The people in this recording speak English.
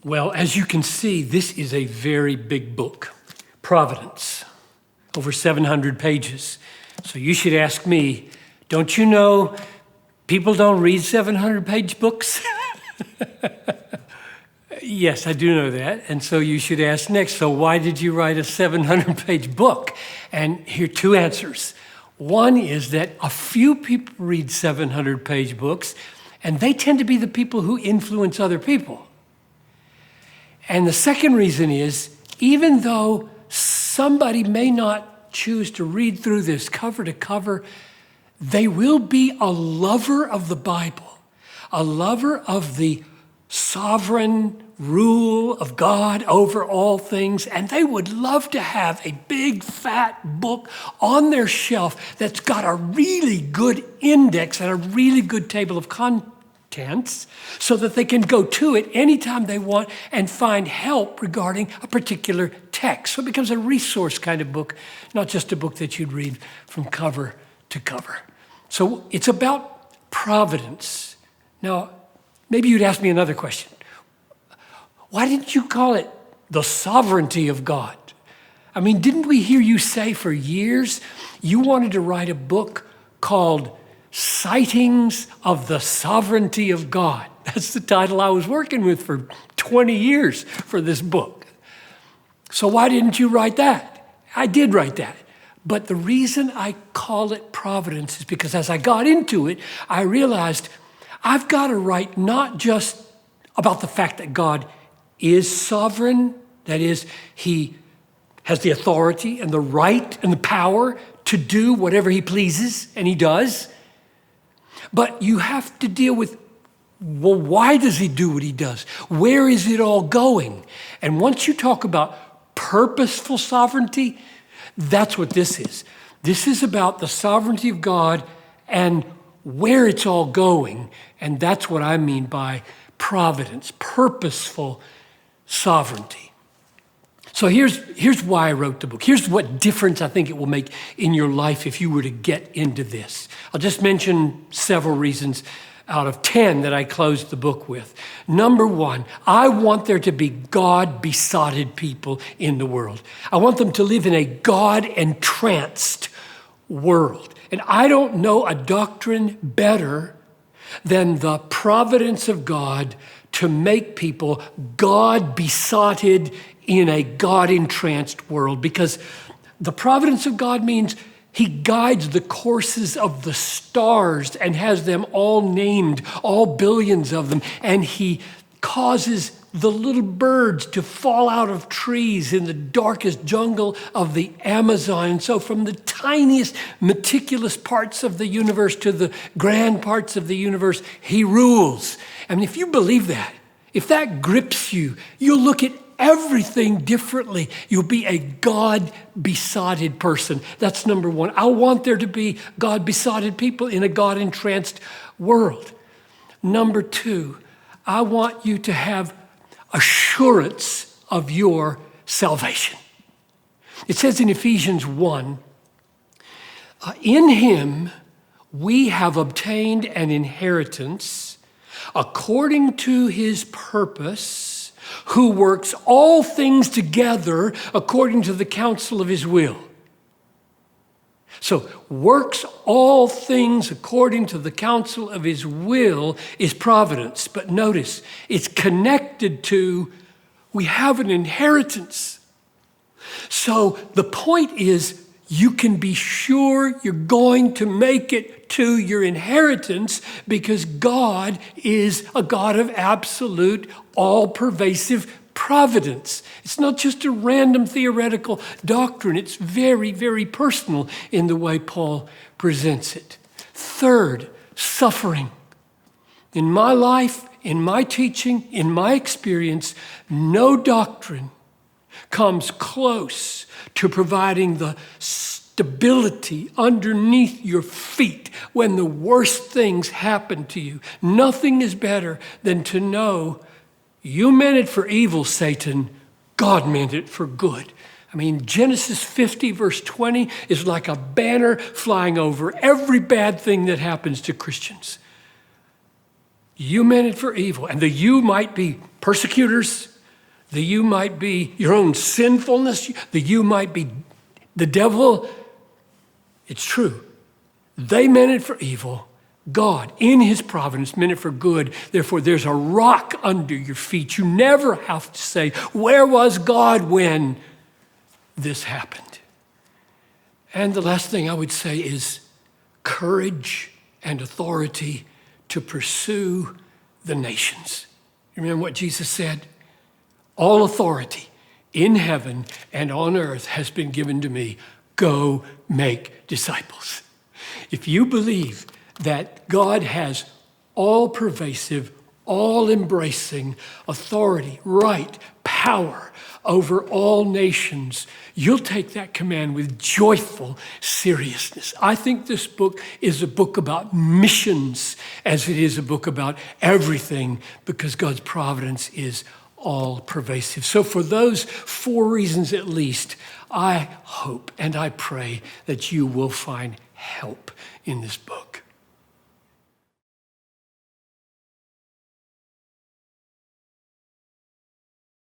Well, as you can see, this is a very big book, Providence, over 700 pages. So you should ask me, don't you know people don't read 700-page books? Yes, I do know that. And so you should ask next, so why did you write a 700-page book? And here are two answers. One is that a few people read 700-page books, and they tend to be the people who influence other people. And the second reason is, even though somebody may not choose to read through this cover to cover, they will be a lover of the Bible, a lover of the sovereign rule of God over all things, and they would love to have a big, fat book on their shelf that's got a really good index and a really good table of contents so that they can go to it anytime they want and find help regarding a particular text. So it becomes a resource kind of book, not just a book that you'd read from cover to cover. So it's about providence. Now, maybe you'd ask me another question. Why didn't you call it the sovereignty of God? I mean, didn't we hear you say for years you wanted to write a book called Sightings of the Sovereignty of God? That's the title I was working with for 20 years for this book. So why didn't you write that? I did write that. But the reason I call it Providence is because as I got into it, I realized I've got to write not just about the fact that God is sovereign, that is, he has the authority and the right and the power to do whatever he pleases, and he does. But you have to deal with, well, why does he do what he does? Where is it all going? And once you talk about purposeful sovereignty, that's what this is. This is about the sovereignty of God and where it's all going. And that's what I mean by providence, purposeful sovereignty. So here's why I wrote the book. Here's what difference I think it will make in your life if you were to get into this. I'll just mention several reasons out of 10 that I closed the book with. Number one, I want there to be God-besotted people in the world. I want them to live in a God-entranced world. And I don't know a doctrine better than the providence of God to make people God-besotted in a God-entranced world. Because the providence of God means he guides the courses of the stars and has them all named, all billions of them. And he causes the little birds to fall out of trees in the darkest jungle of the Amazon. And so from the tiniest, meticulous parts of the universe to the grand parts of the universe, he rules. I mean, if you believe that, if that grips you, you'll look at everything differently. You'll be a God-besotted person. That's number one. I want there to be God-besotted people in a God-entranced world. Number two, I want you to have assurance of your salvation. It says in Ephesians 1, in him we have obtained an inheritance according to his purpose, who works all things together according to the counsel of his will. So, works all things according to the counsel of his will is providence. But notice, it's connected to, we have an inheritance. So the point is, you can be sure you're going to make it to your inheritance because God is a God of absolute, all-pervasive providence. It's not just a random theoretical doctrine. It's very, very personal in the way Paul presents it. Third, suffering. In my life, in my teaching, in my experience, no doctrine comes close to providing the stability underneath your feet when the worst things happen to you. Nothing is better than to know you meant it for evil, Satan. God meant it for good. I mean, Genesis 50, verse 20 is like a banner flying over every bad thing that happens to Christians. You meant it for evil. And the you might be persecutors, the you might be your own sinfulness, the you might be the devil. It's true. They meant it for evil. God, in his providence, meant it for good. Therefore, there's a rock under your feet. You never have to say, where was God when this happened? And the last thing I would say is courage and authority to pursue the nations. You remember what Jesus said? All authority in heaven and on earth has been given to me. Go make disciples. If you believe that God has all-pervasive, all-embracing authority, right, power over all nations, you'll take that command with joyful seriousness. I think this book is a book about missions as it is a book about everything, because God's providence is all-pervasive. So for those 4 reasons at least, I hope and I pray that you will find help in this book.